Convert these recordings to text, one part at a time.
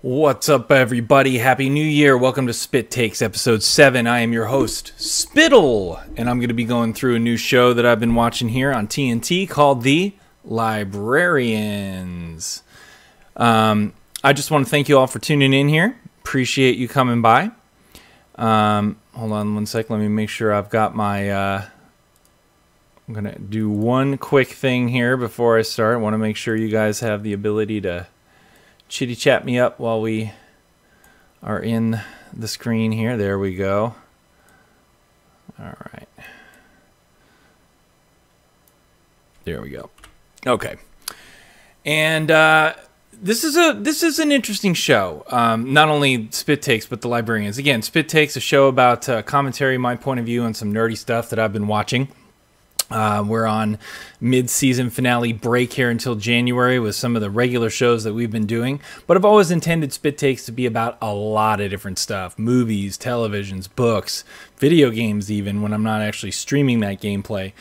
What's up, everybody? Happy New Year. Welcome to Spyt-Takes, episode 7. I am your host, Spittle, and I'm going to be going through a new show that I've been watching here on TNT called The Librarians. I just want to thank you all for tuning in here. Appreciate you coming by. Hold on one sec. Let me make sure I've got my... I'm going to do one quick thing here before I start. I want to make sure you guys have the ability to chitty chat me up while we are in the screen here. There we go. All right. There we go. Okay. And this is an interesting show. Not only Spyt-Takes, but The Librarians. Again, Spyt-Takes, a show about commentary, my point of view, and some nerdy stuff that I've been watching. We're on mid-season finale break here until January with some of the regular shows that we've been doing. But I've always intended Spyt-Takes to be about a lot of different stuff. Movies, televisions, books, video games even, when I'm not actually streaming that gameplay.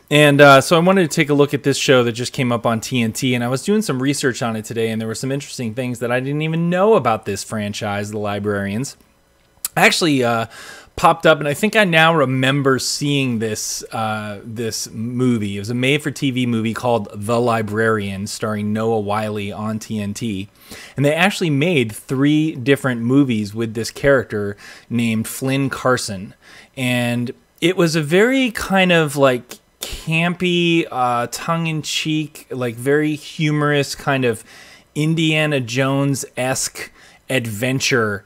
And so I wanted to take a look at this show that just came up on TNT. And I was doing some research on it today, and there were some interesting things that I didn't even know about this franchise, The Librarians. Actually, popped up, and I think I now remember seeing this this movie. It was a made-for-TV movie called The Librarians, starring Noah Wyle on TNT. And they actually made 3 different movies with this character named Flynn Carson. And it was a very kind of like campy, tongue-in-cheek, like very humorous kind of Indiana Jones-esque adventure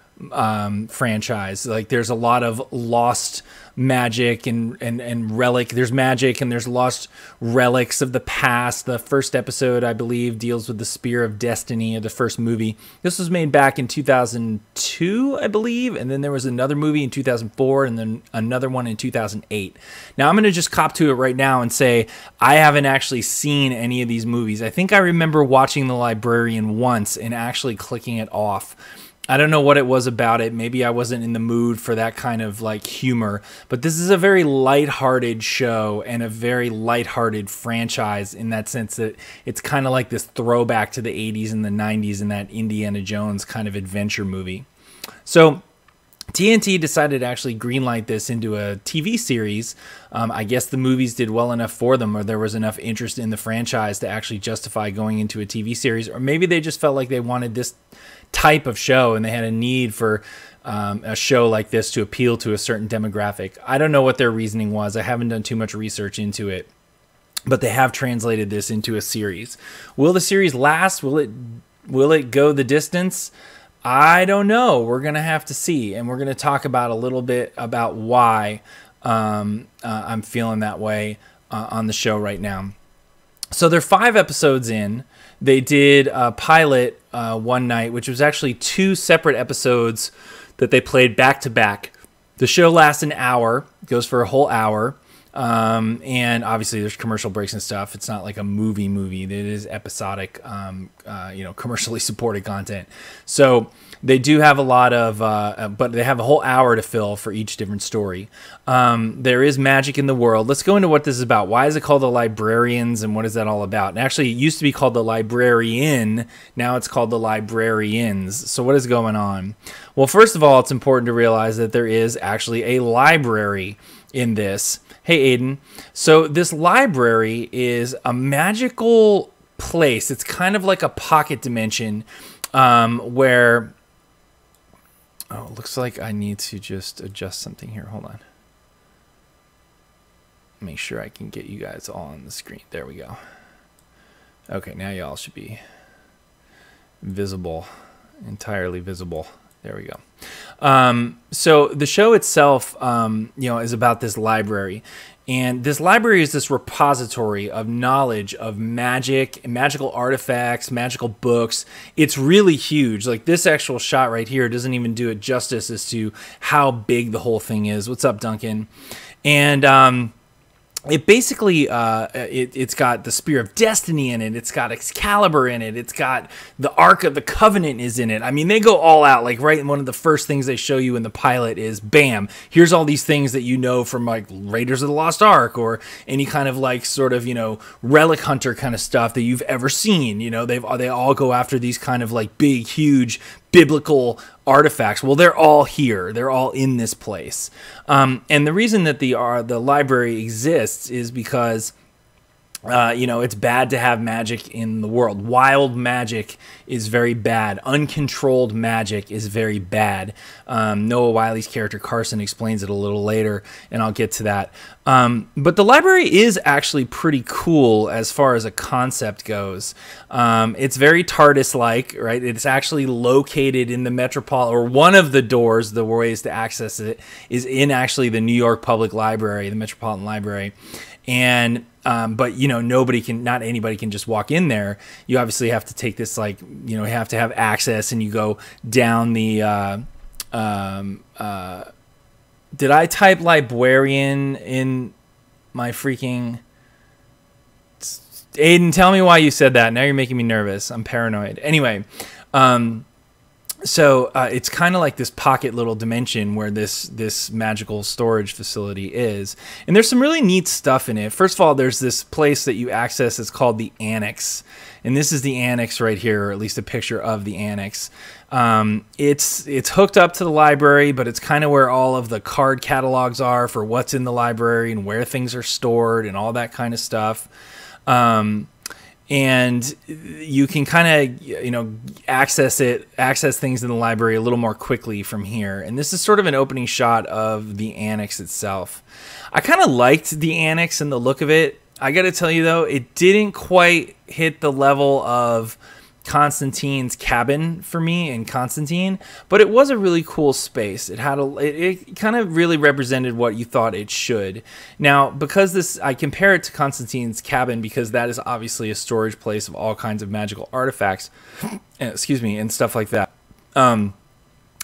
franchise. Like there's a lot of lost magic and relic. There's magic and there's lost relics of the past. The first episode, I believe, deals with the Spear of Destiny of the first movie. This was made back in 2002, I believe, and then there was another movie in 2004 and then another one in 2008. Now I'm going to just cop to it right now and say I haven't actually seen any of these movies. I think I remember watching The Librarian once and actually clicking it off. I don't know what it was about it. Maybe I wasn't in the mood for that kind of like humor, but this is a very lighthearted show and a very lighthearted franchise in that sense that it's kind of like this throwback to the 80s and the 90s and that Indiana Jones kind of adventure movie. So TNT decided to actually greenlight this into a TV series. I guess the movies did well enough for them, or there was enough interest in the franchise to actually justify going into a TV series, or maybe they just felt like they wanted this type of show and they had a need for a show like this to appeal to a certain demographic. I don't know what their reasoning was. I haven't done too much research into it, but they have translated this into a series. Will the series last? Will it go the distance? I don't know. We're going to have to see, and we're going to talk about a little bit about why I'm feeling that way on the show right now. So they're 5 episodes in. They did a pilot one night, which was actually 2 separate episodes that they played back to back. The show lasts an hour, goes for a whole hour. And obviously there's commercial breaks and stuff. It's not like a movie. It is episodic, commercially supported content. So they do have a lot of, but they have a whole hour to fill for each different story. There is magic in the world. Let's go into what this is about. Why is it called The Librarians, and what is that all about? And actually, it used to be called The Librarian. Now it's called The Librarians. So what is going on? Well, first of all, it's important to realize that there is actually a library in this. Hey, Aiden. So this library is a magical place. It's kind of like a pocket dimension where... Oh, it looks like I need to just adjust something here. Hold on. Make sure I can get you guys all on the screen. There we go. Okay, now y'all should be visible, entirely visible. There we go. So the show itself, is about this library. And this library is this repository of knowledge of magic, magical artifacts, magical books. It's really huge. Like this actual shot right here doesn't even do it justice as to how big the whole thing is. What's up, Duncan? And it basically, it's got the Spear of Destiny in it. It's got Excalibur in it. It's got the Ark of the Covenant is in it. I mean, they go all out. Like, right, one of the first things they show you in the pilot is, bam, here's all these things that you know from, like, Raiders of the Lost Ark or any kind of, like, sort of, relic hunter kind of stuff that you've ever seen. They all go after these kind of, like, big, huge biblical artifacts. Well, they're all here. They're all in this place. And the reason that the library exists is because it's bad to have magic in the world. Wild magic is very bad. Uncontrolled magic is very bad. Noah Wiley's character Carson explains it a little later, and I'll get to that. But the library is actually pretty cool as far as a concept goes. It's very TARDIS-like, right? It's actually located in the Metropolitan, or one of the doors, the ways to access it, is in actually the New York Public Library, the Metropolitan Library. And but not anybody can just walk in there. You obviously have to take this, you have to have access, and you go down the did I type librarian in my freaking Aiden, tell me why you said that. Now you're making me nervous. I'm paranoid. Anyway, so it's kind of like this pocket little dimension where this magical storage facility is. And there's some really neat stuff in it. First of all, there's this place that you access. It's called the Annex. And this is the Annex right here, or at least a picture of the Annex. It's hooked up to the library, but it's kind of where all of the card catalogs are for what's in the library and where things are stored and all that kind of stuff. And you can kind of, access things in the library a little more quickly from here. And this is sort of an opening shot of the Annex itself. I kind of liked the Annex and the look of it. I got to tell you, though, it didn't quite hit the level of Constantine's cabin for me in Constantine, but it was a really cool space. It had it kind of really represented what you thought it should. Now, because I compare it to Constantine's cabin because that is obviously a storage place of all kinds of magical artifacts, and stuff like that. And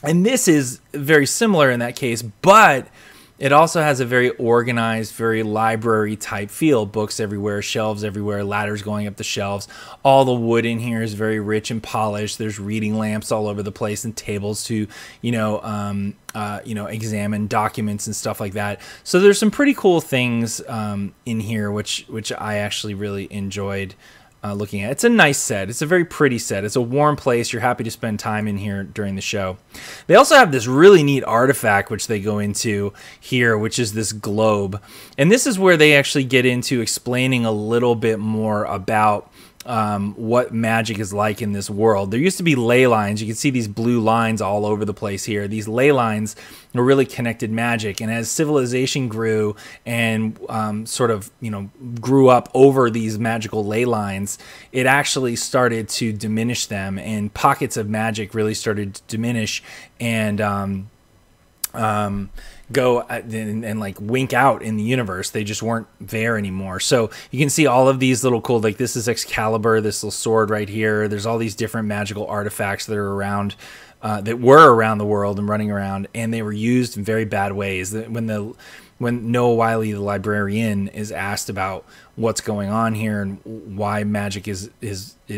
this is very similar in that case, but it also has a very organized, very library-type feel. Books everywhere, shelves everywhere, ladders going up the shelves. All the wood in here is very rich and polished. There's reading lamps all over the place and tables to, examine documents and stuff like that. So there's some pretty cool things in here, which I actually really enjoyed looking at. It's a nice set. It's a very pretty set. It's a warm place. You're happy to spend time in here during the show. They also have this really neat artifact which they go into here, which is this globe. And this is where they actually get into explaining a little bit more about what magic is like in this world. There used to be ley lines. You can see these blue lines all over the place here. These ley lines were really connected magic. And as civilization grew and grew up over these magical ley lines, it actually started to diminish them, and pockets of magic really started to diminish and go and like wink out in the universe. They just weren't there anymore. So you can see all of these little cool, like this is Excalibur, this little sword right here. There's all these different magical artifacts that are around, that were around the world and running around, and they were used in very bad ways. When Noah Wiley, the librarian, is asked about what's going on here and why magic is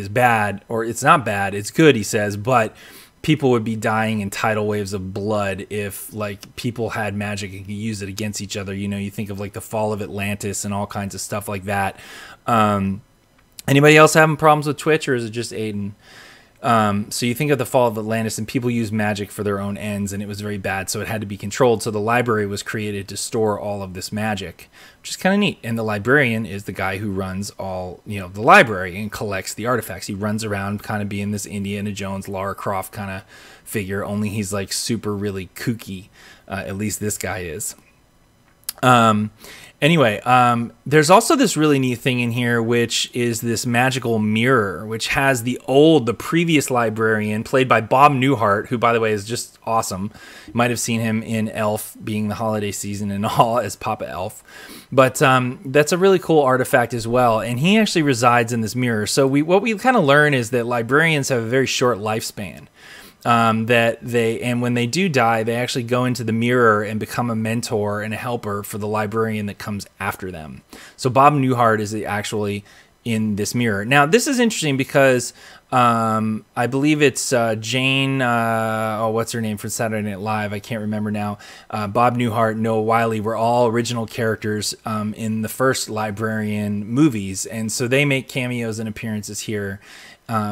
bad, or it's not bad, it's good, he says, but people would be dying in tidal waves of blood if people had magic and could use it against each other. You think of the fall of Atlantis and all kinds of stuff like that. Anybody else having problems with Twitch, or is it just Aiden? So you think of the fall of Atlantis, and people use magic for their own ends, and it was very bad, so it had to be controlled. So the library was created to store all of this magic, which is kind of neat. And the librarian is the guy who runs all, the library and collects the artifacts. He runs around kind of being this Indiana Jones, Lara Croft kind of figure, only he's super really kooky. At least this guy is. Anyway, there's also this really neat thing in here, which is this magical mirror, which has the previous librarian, played by Bob Newhart, who, by the way, is just awesome. You might have seen him in Elf, being the holiday season and all, as Papa Elf. But that's a really cool artifact as well, and he actually resides in this mirror. So what we kind of learn is that librarians have a very short lifespan. And when they do die, they actually go into the mirror and become a mentor and a helper for the librarian that comes after them. So Bob Newhart is actually in this mirror. Now, this is interesting because I believe it's Jane, what's her name from Saturday Night Live? I can't remember now. Bob Newhart, Noah Wiley were all original characters in the first Librarian movies, and so they make cameos and appearances here.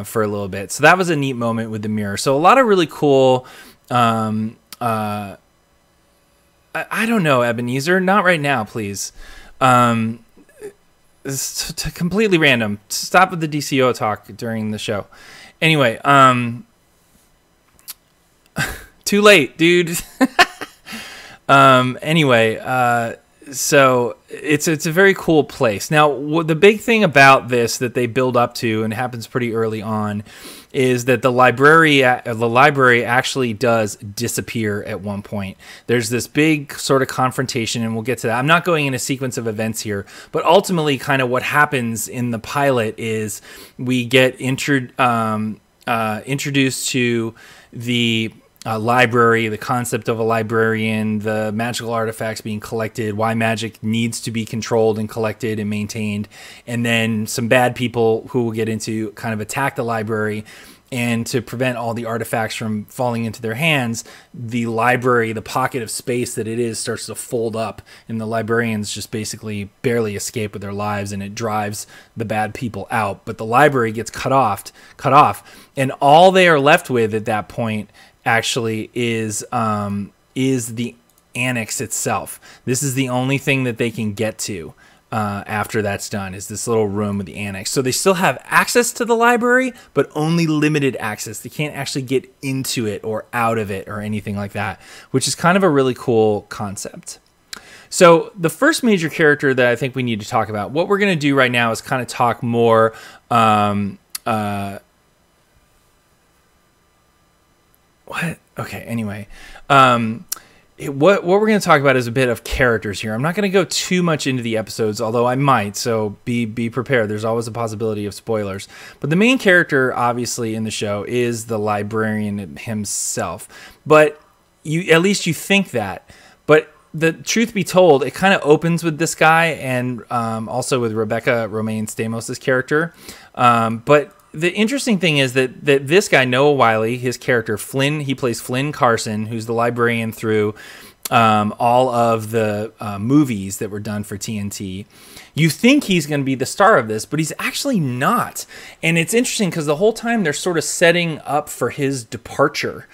for a little bit. So that was a neat moment with the mirror. So a lot of really cool. I don't know, Ebenezer. Not right now, please. It's completely random. Stop with the DCO talk during the show. Anyway, too late, dude. Anyway, so it's a very cool place. Now, the big thing about this that they build up to, and happens pretty early on, is that the library actually does disappear at one point. There's this big sort of confrontation, and we'll get to that. I'm not going in a sequence of events here, but ultimately kind of what happens in the pilot is we get introduced to the library, the concept of a librarian, the magical artifacts being collected, why magic needs to be controlled and collected and maintained, and then some bad people who will get into kind of attack the library. And to prevent all the artifacts from falling into their hands, the library, the pocket of space that it is, starts to fold up, and the librarians just basically barely escape with their lives, and it drives the bad people out. But the library gets cut off, and all they are left with at that point actually is the annex itself. This is the only thing that they can get to after that's done, is this little room with the annex. So they still have access to the library, but only limited access. They can't actually get into it or out of it or anything like that, which is kind of a really cool concept. So the first major character that I think we need to talk about, what we're going to do right now is kind of talk more what? Okay, anyway. What we're going to talk about is a bit of characters here. I'm not going to go too much into the episodes, although I might, so be prepared. There's always a possibility of spoilers. But the main character, obviously, in the show is the librarian himself. But at least you think that. But the truth be told, it kind of opens with this guy, and also with Rebecca Romaine Stamos' character. But the interesting thing is that this guy, Noah Wiley, his character, Flynn, he plays Flynn Carson, who's the librarian through all of the movies that were done for TNT. You think he's going to be the star of this, but he's actually not. And it's interesting because the whole time they're sort of setting up for his departure.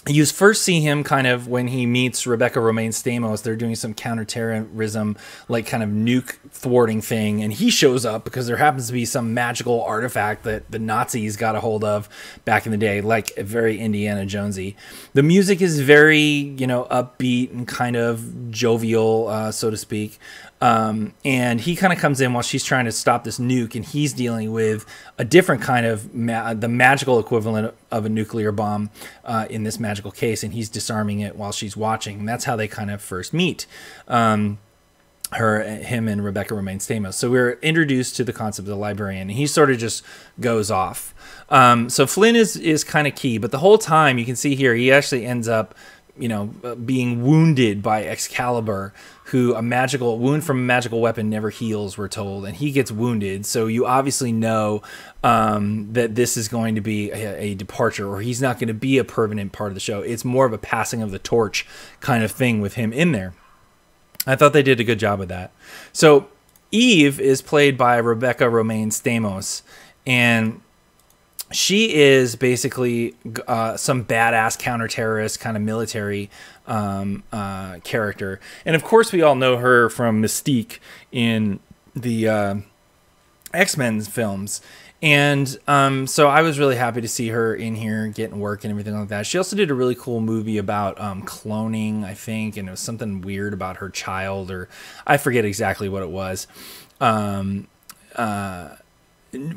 You first see him kind of when he meets Rebecca Romaine Stamos. They're doing some counterterrorism, like kind of nuke thwarting thing, and he shows up because there happens to be some magical artifact that the Nazis got a hold of back in the day, like very Indiana Jonesy. The music is very, upbeat and kind of jovial, so to speak. And he kind of comes in while she's trying to stop this nuke, and he's dealing with a different kind of the magical equivalent of a nuclear bomb in this magical case, and he's disarming it while she's watching. And that's how they kind of first meet, him and Rebecca Romaine Stamos. So we're introduced to the concept of the librarian, and he sort of just goes off. So Flynn is kind of key, but the whole time you can see here he actually ends up being wounded by Excalibur, who a wound from a magical weapon never heals, we're told, and he gets wounded. So you obviously know that this is going to be a departure, or he's not going to be a permanent part of the show. It's more of a passing of the torch kind of thing with him in there. I thought they did a good job with that. So Eve is played by Rebecca Romaine Stamos, and she is basically some badass counter-terrorist kind of military character. And of course we all know her from Mystique in the X-Men films. And so I was really happy to see her in here getting work and everything like that. She also did a really cool movie about cloning, I think, and it was something weird about her child, or I forget exactly what it was.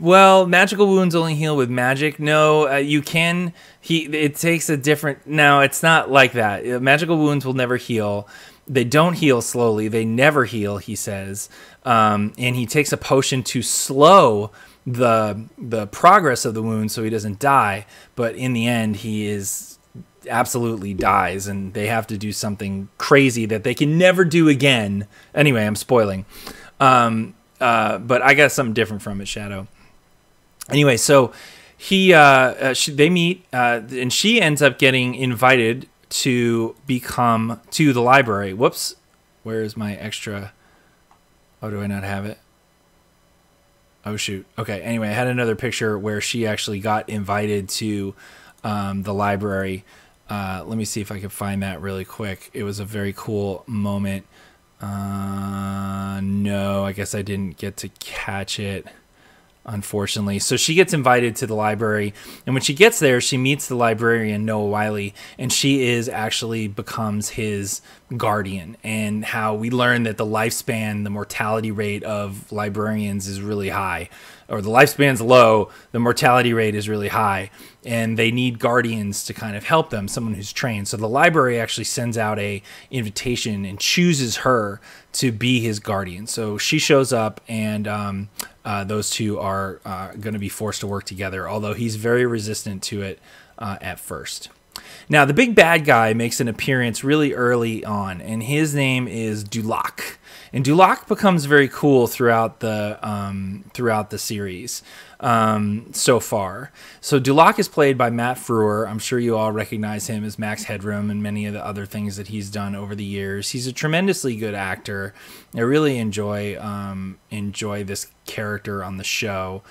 Well, magical wounds only heal with magic. No, you can. It takes a different. No, it's not like that. Magical wounds will never heal. They don't heal slowly. They never heal, he says. And he takes a potion to slow the progress of the wound so he doesn't die. But in the end, he absolutely dies, and they have to do something crazy that they can never do again. Anyway, I'm spoiling. But I got something different from it, Shadow. Anyway, so they meet, and she ends up getting invited to the library. Whoops, where is my extra? Oh, do I not have it? Oh, shoot. Okay. Anyway, I had another picture where she actually got invited to the library. Let me see if I can find that really quick. It was a very cool moment. No, I guess I didn't get to catch it, unfortunately. So she gets invited to the library, and when she gets there, she meets the librarian, Noah Wiley, and she actually becomes his guardian, and how we learn that the lifespan, the mortality rate of librarians is really high, or the lifespan's low, the mortality rate is really high, and they need guardians to kind of help them, someone who's trained. So the library actually sends out a invitation and chooses her to be his guardian. So she shows up, and those two are going to be forced to work together, although he's very resistant to it at first. Now, the big bad guy makes an appearance really early on, and his name is Dolock. And Dolock becomes very cool throughout the series so far. So Dolock is played by Matt Frewer. I'm sure you all recognize him as Max Headroom and many of the other things that he's done over the years. He's a tremendously good actor. I really enjoy this character on the show.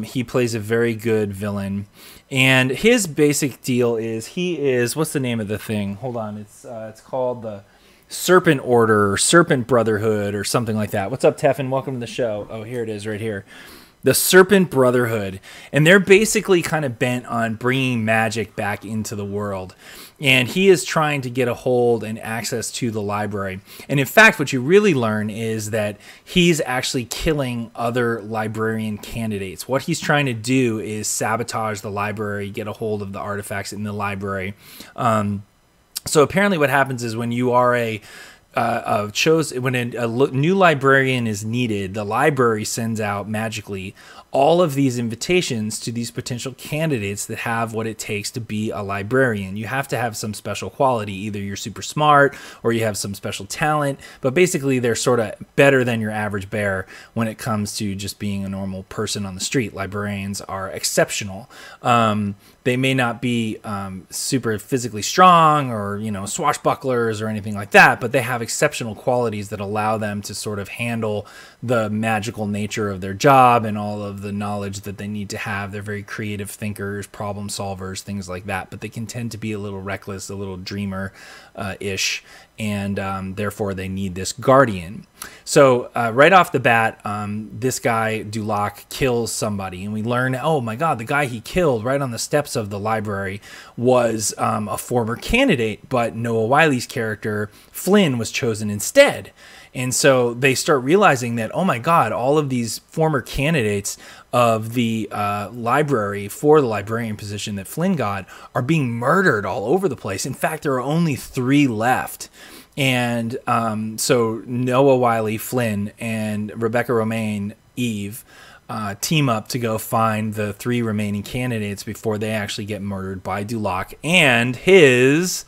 He plays a very good villain, and his basic deal is what's the name of the thing? Hold on, it's called the Serpent Order or Serpent Brotherhood or something like that. What's up, Teffin? Welcome to the show. Oh, here it is right here. The Serpent Brotherhood. And they're basically kind of bent on bringing magic back into the world. And he is trying to get a hold and access to the library. And in fact, what you really learn is that he's actually killing other librarian candidates. What he's trying to do is sabotage the library, get a hold of the artifacts in the library. So apparently what happens is when you are when a new librarian is needed, the library sends out magically all of these invitations to these potential candidates that have what it takes to be a librarian. You have to have some special quality. Either you're super smart or you have some special talent, but basically they're sort of better than your average bear when it comes to just being a normal person on the street. Librarians are exceptional. They may not be super physically strong or, swashbucklers or anything like that, but they have exceptional qualities that allow them to sort of handle the magical nature of their job and all of the knowledge that they need to have. They're very creative thinkers, problem solvers, things like that, but they can tend to be a little reckless, a little dreamer-ish, and therefore they need this guardian. So right off the bat, this guy, Dolock, kills somebody, and we learn, oh my god, the guy he killed right on the steps of the library was a former candidate, but Noah Wiley's character, Flynn, was chosen instead. And so they start realizing that, oh my god, all of these former candidates of the library for the librarian position that Flynn got are being murdered all over the place. In fact, there are only 3 left. And so Noah Wiley, Flynn, and Rebecca Romaine, Eve, team up to go find the 3 remaining candidates before they actually get murdered by Dolock and his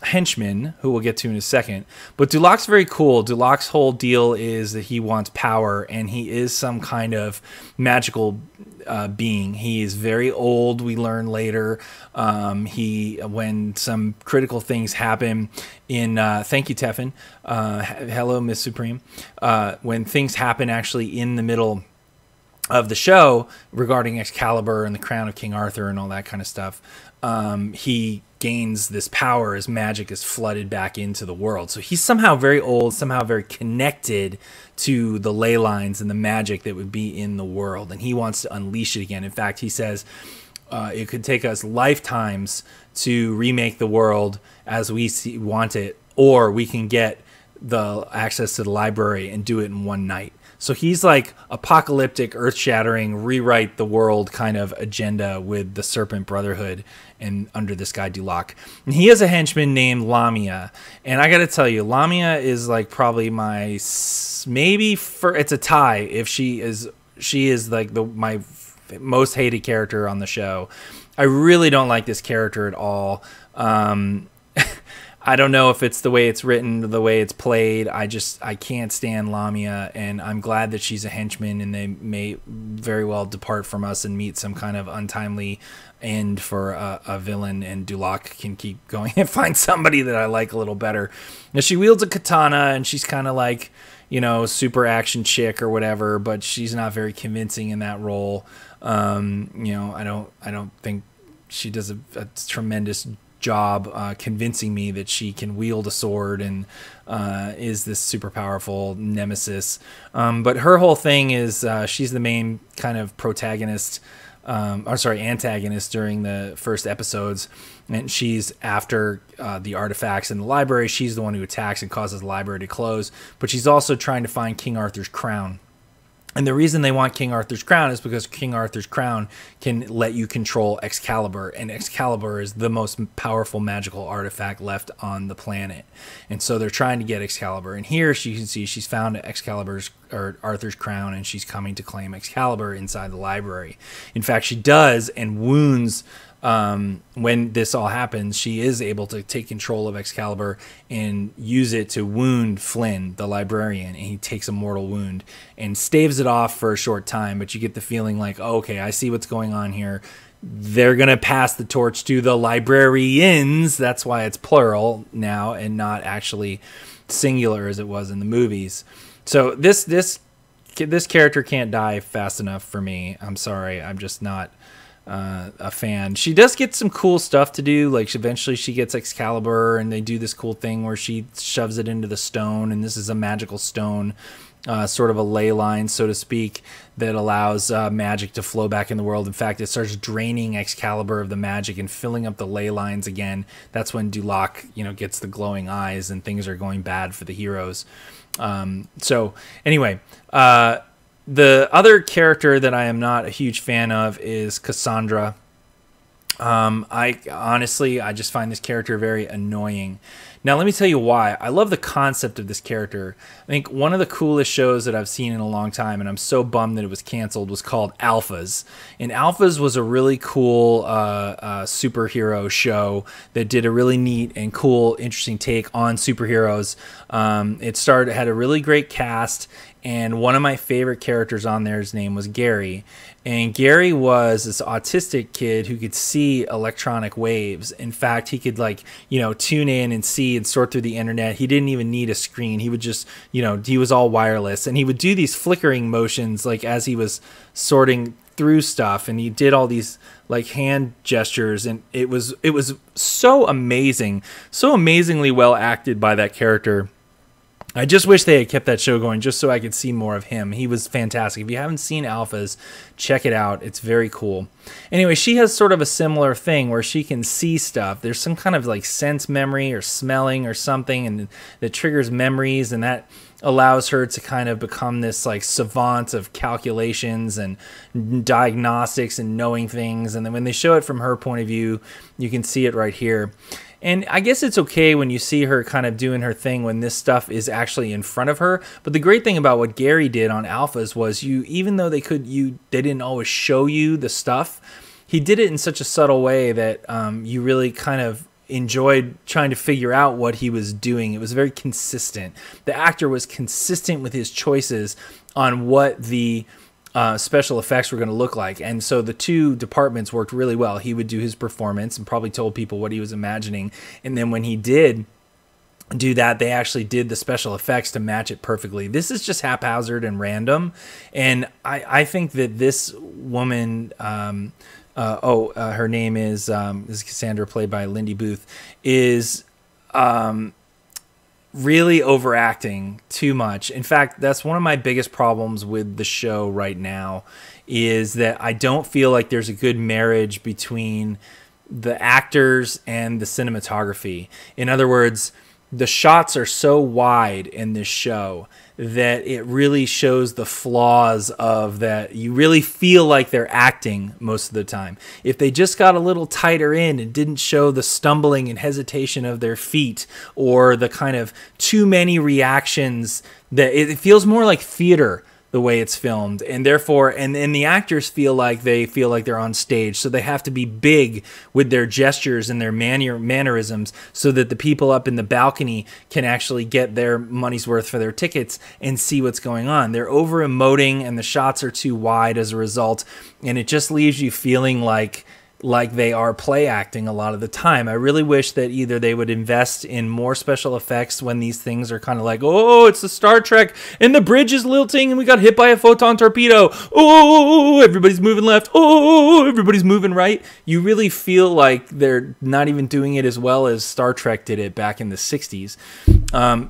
henchman, who we'll get to in a second. But Dolock's very cool. Dolock's whole deal is that he wants power, and he is some kind of magical being. He is very old, we learn later. When some critical things happen in thank you, Teffin. Hello, Miss Supreme. When things happen actually in the middle of the show regarding Excalibur and the crown of King Arthur and all that kind of stuff, he gains this power as magic is flooded back into the world. So he's somehow very old, somehow very connected to the ley lines and the magic that would be in the world, and he wants to unleash it again. In fact, he says it could take us lifetimes to remake the world as we want it, or we can get the access to the library and do it in one night. So he's like apocalyptic, earth-shattering, rewrite the world kind of agenda with the Serpent Brotherhood and under this guy Dolock. And he has a henchman named Lamia. And I got to tell you, Lamia is like probably my it's a tie if she is like my most hated character on the show. I really don't like this character at all. I don't know if it's the way it's written, the way it's played. I can't stand Lamia, and I'm glad that she's a henchman, and they may very well depart from us and meet some kind of untimely end for a villain, and Dolock can keep going and find somebody that I like a little better. Now, she wields a katana, and she's kind of like, super action chick or whatever, but she's not very convincing in that role. I don't think she does a tremendous job convincing me that she can wield a sword and is this super powerful nemesis. But her whole thing is she's the main kind of protagonist, antagonist during the first episodes, and she's after the artifacts in the library. She's the one who attacks and causes the library to close, but she's also trying to find King Arthur's crown. And the reason they want King Arthur's crown is because King Arthur's crown can let you control Excalibur, and Excalibur is the most powerful magical artifact left on the planet. And so they're trying to get Excalibur. And here you can see she's found Arthur's crown, and she's coming to claim Excalibur inside the library. In fact, she does, and wounds. When this all happens, she is able to take control of Excalibur and use it to wound Flynn, the librarian, and he takes a mortal wound and staves it off for a short time. But you get the feeling like, oh, okay, I see what's going on here. They're going to pass the torch to the librarians. That's why it's plural now and not actually singular as it was in the movies. So this character can't die fast enough for me. I'm sorry. I'm just not a fan. She does get some cool stuff to do. Like eventually she gets Excalibur, and they do this cool thing where she shoves it into the stone, and this is a magical stone, sort of a ley line, so to speak, that allows magic to flow back in the world. In fact, it starts draining Excalibur of the magic and filling up the ley lines again. That's when Dolock, gets the glowing eyes, and things are going bad for the heroes. So anyway, the other character that I am not a huge fan of is Cassandra. I just find this character very annoying. Now, let me tell you why. I love the concept of this character. I think one of the coolest shows that I've seen in a long time, and I'm so bummed that it was canceled, was called Alphas. And Alphas was a really cool superhero show that did a really neat and cool, interesting take on superheroes. It had a really great cast, and one of my favorite characters on there's name was Gary. And Gary was this autistic kid who could see electronic waves. In fact, he could tune in and see and sort through the internet. He didn't even need a screen. He would just, he was all wireless. And he would do these flickering motions as he was sorting through stuff. And he did all these hand gestures. And it was so amazing, so amazingly well acted by that character. I just wish they had kept that show going just so I could see more of him. He was fantastic. If you haven't seen Alphas, check it out. It's very cool. Anyway, she has sort of a similar thing where she can see stuff. There's some kind of sense memory or smelling or something, and that triggers memories, and that allows her to kind of become this savant of calculations and diagnostics and knowing things. And then when they show it from her point of view, you can see it right here. And I guess it's okay when you see her kind of doing her thing when this stuff is actually in front of her. But the great thing about what Gary did on Alphas was even though they didn't always show you the stuff, he did it in such a subtle way that you really kind of enjoyed trying to figure out what he was doing. It was very consistent. The actor was consistent with his choices on what the special effects were going to look like. And so the two departments worked really well. He would do his performance and probably told people what he was imagining. And then when he did do that, they actually did the special effects to match it perfectly. This is just haphazard and random. And I think that this woman, her name is Cassandra, played by Lindy Booth, is really overacting too much. In fact, that's one of my biggest problems with the show right now, is that I don't feel like there's a good marriage between the actors and the cinematography. In other words, the shots are so wide in this show that it really shows the flaws of that. You really feel like they're acting most of the time. If they just got a little tighter in and didn't show the stumbling and hesitation of their feet, or the kind of too many reactions, that it feels more like theater the way it's filmed, and therefore, and the actors feel like they're on stage, so they have to be big with their gestures and their mannerisms, so that the people up in the balcony can actually get their money's worth for their tickets and see what's going on. They're over emoting, and the shots are too wide as a result, and it just leaves you feeling like like they are play acting a lot of the time. I really wish that either they would invest in more special effects when these things are kind of like, oh, it's the Star Trek and the bridge is lilting and we got hit by a photon torpedo. Oh, everybody's moving left. Oh, everybody's moving right. You really feel like they're not even doing it as well as Star Trek did it back in the 60s.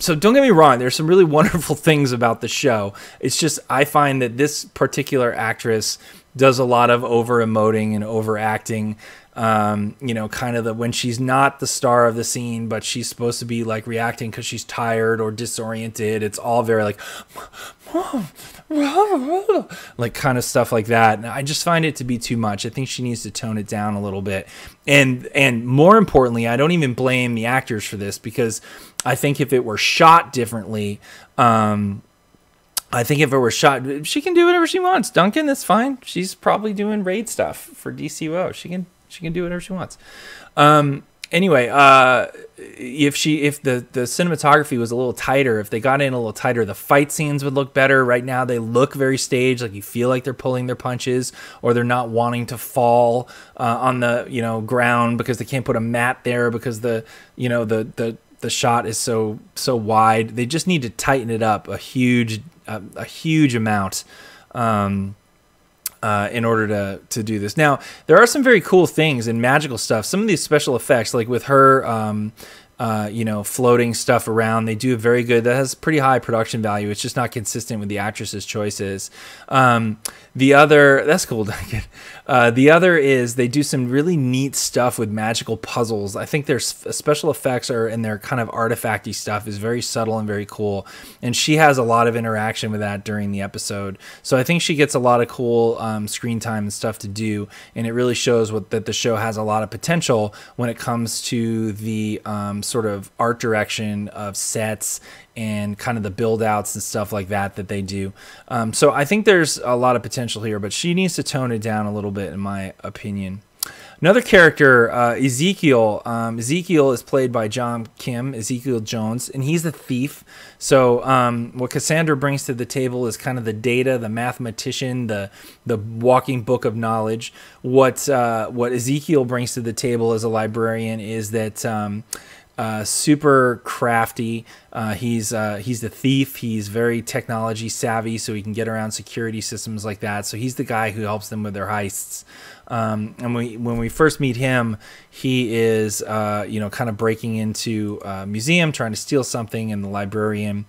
So don't get me wrong. There's some really wonderful things about the show. It's just I find that this particular actress does a lot of over-emoting and overacting, you know, kind of when she's not the star of the scene, but she's supposed to be like reacting because she's tired or disoriented. It's all very like, like kind of stuff like that. And I just find it to be too much. I think she needs to tone it down a little bit. And more importantly, I don't even blame the actors for this, because I think if it were shot differently, I think if it were shot, she can do whatever she wants. Duncan, that's fine. She's probably doing raid stuff for DCO. She can do whatever she wants. Anyway, if the cinematography was a little tighter, if they got in a little tighter, the fight scenes would look better. Right now, they look very staged, like you feel like they're pulling their punches, or they're not wanting to fall on the ground because they can't put a mat there because the shot is so wide. They just need to tighten it up a huge amount in order to do this. Now, there are some very cool things and magical stuff. Some of these special effects, like with her floating stuff around, they do very good. That has pretty high production value. It's just not consistent with the actress's choices. That's cool. The other is they do some really neat stuff with magical puzzles. I think their special effects and their kind of artifacty stuff is very subtle and very cool. And she has a lot of interaction with that during the episode. So I think she gets a lot of cool screen time and stuff to do. And it really shows that the show has a lot of potential when it comes to the sort of art direction of sets and kind of the build outs and stuff like that they do. So I think there's a lot of potential here, but she needs to tone it down a little bit, in my opinion. Another character, Ezekiel. Ezekiel is played by John Kim, Ezekiel Jones, and he's the thief. So what Cassandra brings to the table is kind of the data, the mathematician, the walking book of knowledge. What Ezekiel brings to the table as a librarian is that super crafty. He's the thief. He's very technology savvy, so he can get around security systems like that. So he's the guy who helps them with their heists. And when we first meet him, he is kind of breaking into a museum, trying to steal something, and the librarian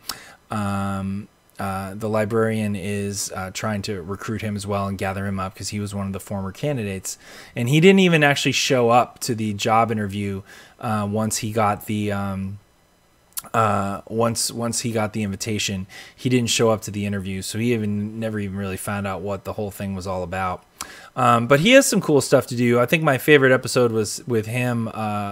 is trying to recruit him as well and gather him up because he was one of the former candidates. And he didn't even actually show up to the job interview once he got the once he got the invitation. He didn't show up to the interview, so he never even really found out what the whole thing was all about. But he has some cool stuff to do. I think my favorite episode was with him.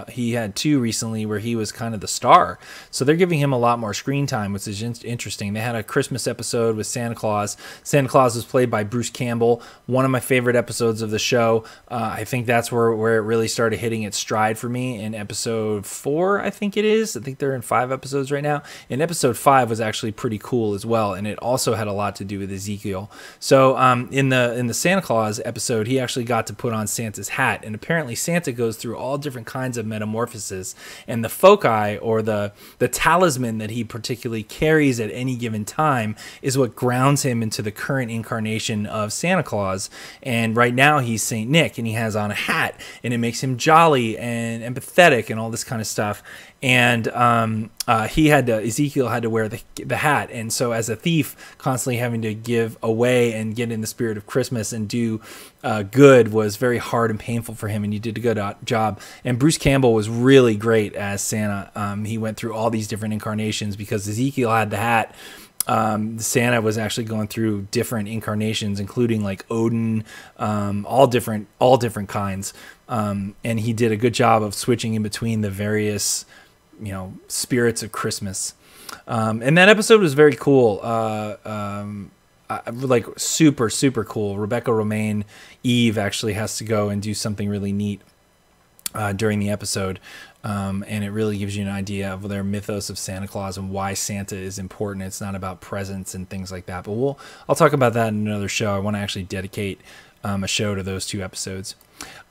He had two recently where he was kind of the star. So they're giving him a lot more screen time, which is interesting. They had a Christmas episode with Santa Claus. Santa Claus was played by Bruce Campbell, one of my favorite episodes of the show. I think that's where it really started hitting its stride for me in episode 4, I think it is. I think they're in 5 episodes right now. And episode 5 was actually pretty cool as well. And it also had a lot to do with Ezekiel. So in the Santa Claus episode, he actually got to put on Santa's hat, and apparently Santa goes through all different kinds of metamorphoses, and the foci, or the talisman that he particularly carries at any given time, is what grounds him into the current incarnation of Santa Claus. And right now he's Saint Nick, and he has on a hat, and it makes him jolly and empathetic and all this kind of stuff. And Ezekiel had to wear the hat, and so as a thief, constantly having to give away and get in the spirit of Christmas and do good was very hard and painful for him, and he did a good job. And Bruce Campbell was really great as Santa. He went through all these different incarnations because Ezekiel had the hat. Santa was actually going through different incarnations, including like Odin, all different kinds. And he did a good job of switching in between the various spirits of Christmas. And that episode was very cool. Like super cool. Rebecca Romaine, Eve, actually has to go and do something really neat during the episode. And it really gives you an idea of their mythos of Santa Claus and why Santa is important. It's not about presents and things like that. But I'll talk about that in another show. I want to actually dedicate a show to those 2 episodes.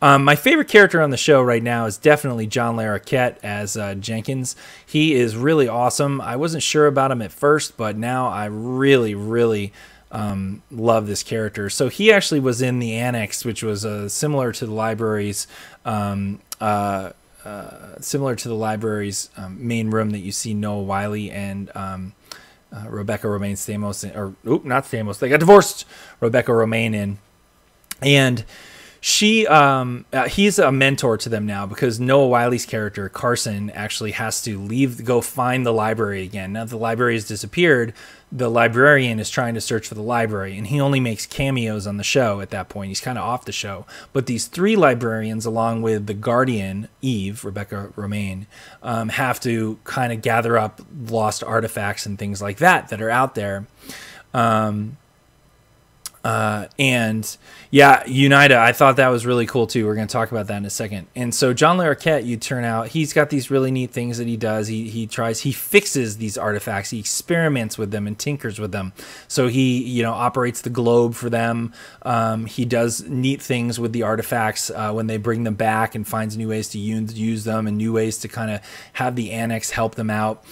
My favorite character on the show right now is definitely John Larroquette as Jenkins. He is really awesome. I wasn't sure about him at first, but now I really, really love this character. So he actually was in the Annex, which was similar to the library's main room that you see Noah Wyle and Rebecca Romaine Stamos, not Stamos. They got divorced. Rebecca Romaine in, and he's a mentor to them now because Noah Wile's character Carson actually has to go find the library again. Now the library has disappeared. The librarian is trying to search for the library, and he only makes cameos on the show at that point. He's kind of off the show. But these 3 librarians, along with the guardian, Eve, Rebecca Romaine, have to kind of gather up lost artifacts and things like that are out there. And yeah, Unida, I thought that was really cool too. We're going to talk about that in a second. And so John Larroquette, he's got these really neat things that he does. He fixes these artifacts. He experiments with them and tinkers with them. So he, operates the globe for them. He does neat things with the artifacts when they bring them back, and finds new ways to use them and new ways to kind of have the Annex help them out.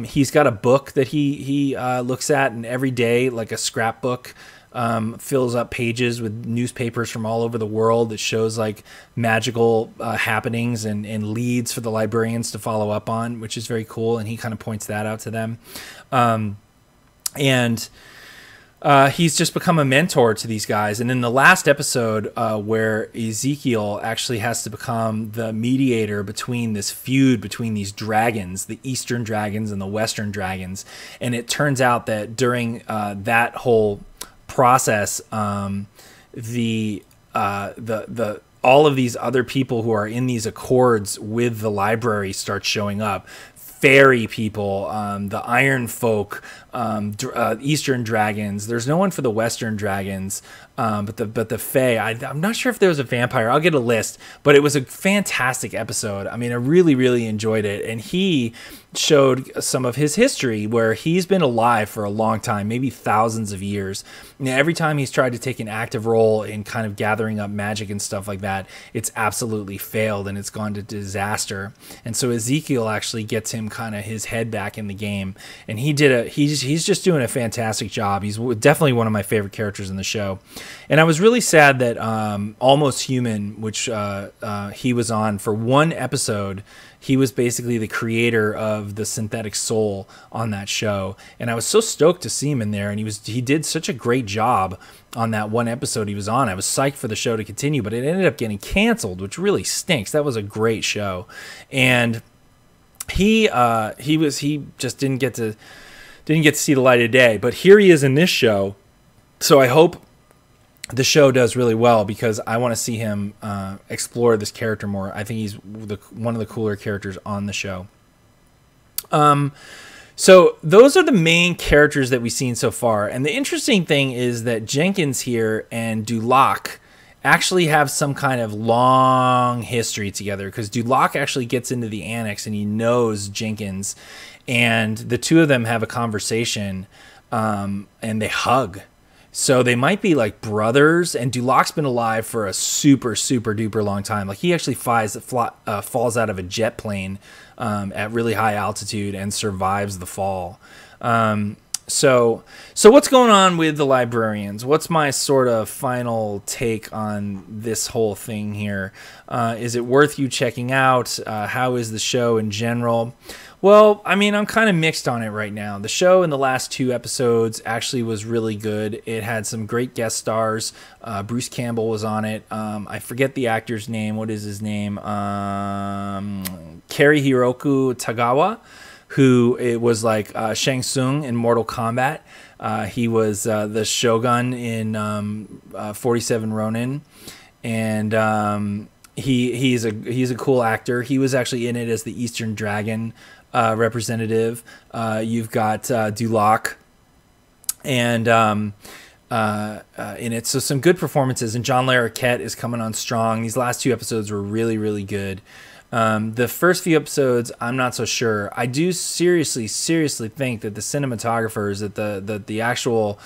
He's got a book that he looks at, and every day, like a scrapbook, fills up pages with newspapers from all over the world that shows like magical happenings and leads for the librarians to follow up on, which is very cool. And he kind of points that out to them. He's just become a mentor to these guys. And in the last episode, where Ezekiel actually has to become the mediator between this feud between these dragons, the Eastern dragons and the Western dragons. And it turns out that during that whole process, all of these other people who are in these accords with the library start showing up. Fairy people, the Iron Folk, Eastern dragons. There's no one for the Western dragons, but the Fae. I'm not sure if there was a vampire. I'll get a list, but it was a fantastic episode. I mean, I really, really enjoyed it. And he showed some of his history where he's been alive for a long time, maybe thousands of years. And every time he's tried to take an active role in kind of gathering up magic and stuff like that, it's absolutely failed and it's gone to disaster. And so Ezekiel actually gets him kind of his head back in the game, and he's just doing a fantastic job. He's definitely one of my favorite characters in the show. And I was really sad that Almost Human, which he was on for 1 episode, he was basically the creator of the synthetic soul on that show, and I was so stoked to see him in there. And he did such a great job on that 1 episode he was on. I was psyched for the show to continue, but it ended up getting canceled, which really stinks. That was a great show, and he just didn't get to see the light of day. But here he is in this show, so I hope the show does really well because I want to see him explore this character more. I think he's one of the cooler characters on the show. So those are the main characters that we've seen so far. And the interesting thing is that Jenkins here and Dolock actually have some kind of long history together, because Dolock actually gets into the Annex and he knows Jenkins, and the 2 of them have a conversation and they hug. So they might be like brothers, and Dolock's been alive for a super, super duper long time. Like he actually falls out of a jet plane at really high altitude and survives the fall. So what's going on with the Librarians? What's my sort of final take on this whole thing here? Is it worth you checking out? How is the show in general? Well, I mean, I'm kind of mixed on it right now. The show in the last 2 episodes actually was really good. It had some great guest stars. Bruce Campbell was on it. I forget the actor's name. What is his name? Kari Hiroku Tagawa, who it was like Shang Tsung in Mortal Kombat. He was the Shogun in 47 Ronin, and he's a cool actor. He was actually in it as the Eastern Dragon representative. You've got Dolock and in it, so some good performances. And John Larroquette is coming on strong. These last 2 episodes were really, really good. The first few episodes, I'm not so sure. I do seriously think that the cinematographers, that the actual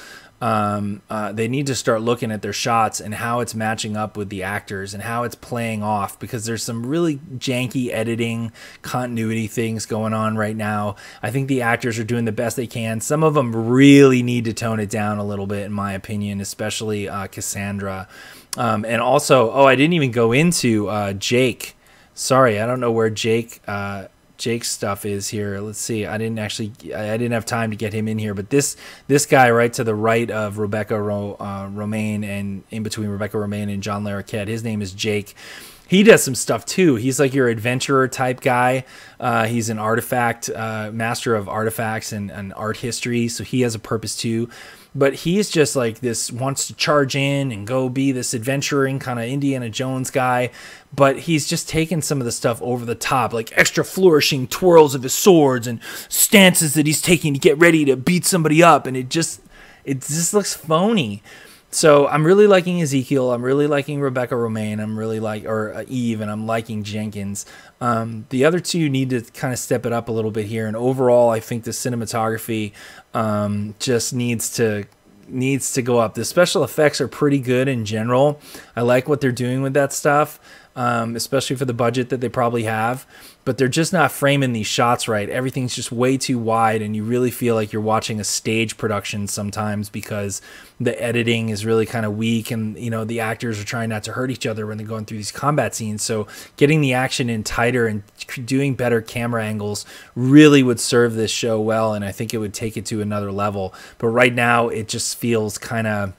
They need to start looking at their shots and how it's matching up with the actors and how it's playing off, because there's some really janky editing continuity things going on right now. I think the actors are doing the best they can. Some of them really need to tone it down a little bit, in my opinion, especially Cassandra. And also, I didn't even go into Jake. Sorry, I don't know where Jake's stuff is here. Let's see. I didn't have time to get him in here, but this guy right to the right of Rebecca Romaine, and in between Rebecca Romaine and John Larroquette, his name is Jake. He does some stuff too. He's like your adventurer type guy. He's an artifact master of artifacts and art history, so he has a purpose too. But he's just like this, wants to charge in and go be this adventuring kind of Indiana Jones guy. But he's just taken some of the stuff over the top, like extra flourishing twirls of his swords and stances that he's taking to get ready to beat somebody up. And it just looks phony. So I'm really liking Ezekiel. I'm really liking Rebecca Romaine. I'm really Eve, and I'm liking Jenkins. The other two need to kind of step it up a little bit here. And overall, I think the cinematography just needs to go up. The special effects are pretty good in general. I like what they're doing with that stuff, especially for the budget that they probably have. But they're just not framing these shots right. Everything's just way too wide, and you really feel like you're watching a stage production sometimes, because the editing is really kind of weak, and the actors are trying not to hurt each other when they're going through these combat scenes. So getting the action in tighter and doing better camera angles really would serve this show well, and I think it would take it to another level. But right now, it just feels kind of,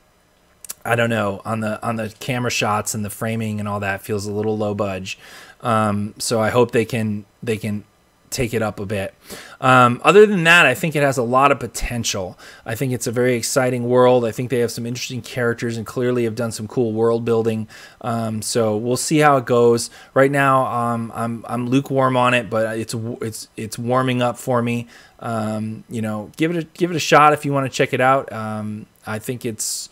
I don't know, on the camera shots and the framing and all that, feels a little low budge. So I hope they can take it up a bit. Other than that, I think it has a lot of potential. I think it's a very exciting world. I think they have some interesting characters and clearly have done some cool world building. So we'll see how it goes. Right now, I'm lukewarm on it, but it's warming up for me. Give it a shot if you want to check it out. I think it's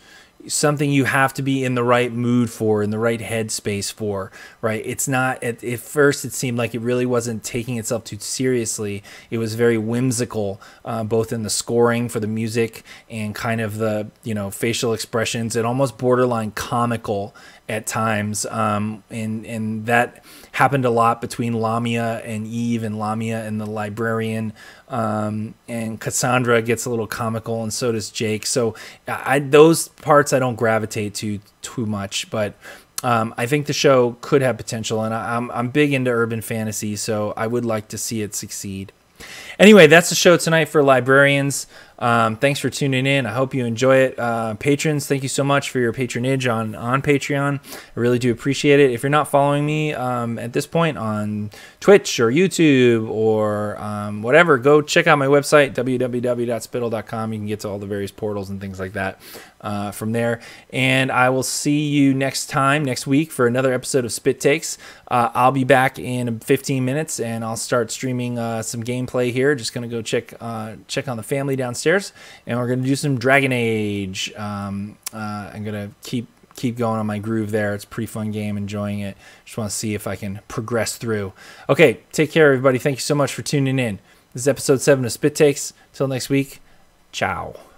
something you have to be in the right mood for, in the right headspace for, right? It's not, at first it seemed like it really wasn't taking itself too seriously. It was very whimsical, both in the scoring for the music and kind of the, facial expressions, and almost borderline comical at times. And that happened a lot between Lamia and Eve, and Lamia and the Librarian. And Cassandra gets a little comical, and so does Jake. So those parts I don't gravitate to too much, but I think the show could have potential, and I'm big into urban fantasy, so I would like to see it succeed. Anyway, that's the show tonight for Librarians. Thanks for tuning in. I hope you enjoy it. Patrons, thank you so much for your patronage on Patreon. I really do appreciate it. If you're not following me at this point on Twitch or YouTube or whatever, go check out my website, www.spittle.com. You can get to all the various portals and things like that from there. And I will see you next week, for another episode of Spyt-Takes. I'll be back in 15 minutes, and I'll start streaming some gameplay here. Just going to go check on the family downstairs, and we're going to do some Dragon Age. I'm going to keep going on my groove there. It's a pretty fun game, enjoying it. Just want to see if I can progress through. Okay, take care, everybody. Thank you so much for tuning in. This is episode 7 of Spyt-Takes. Till next week, ciao.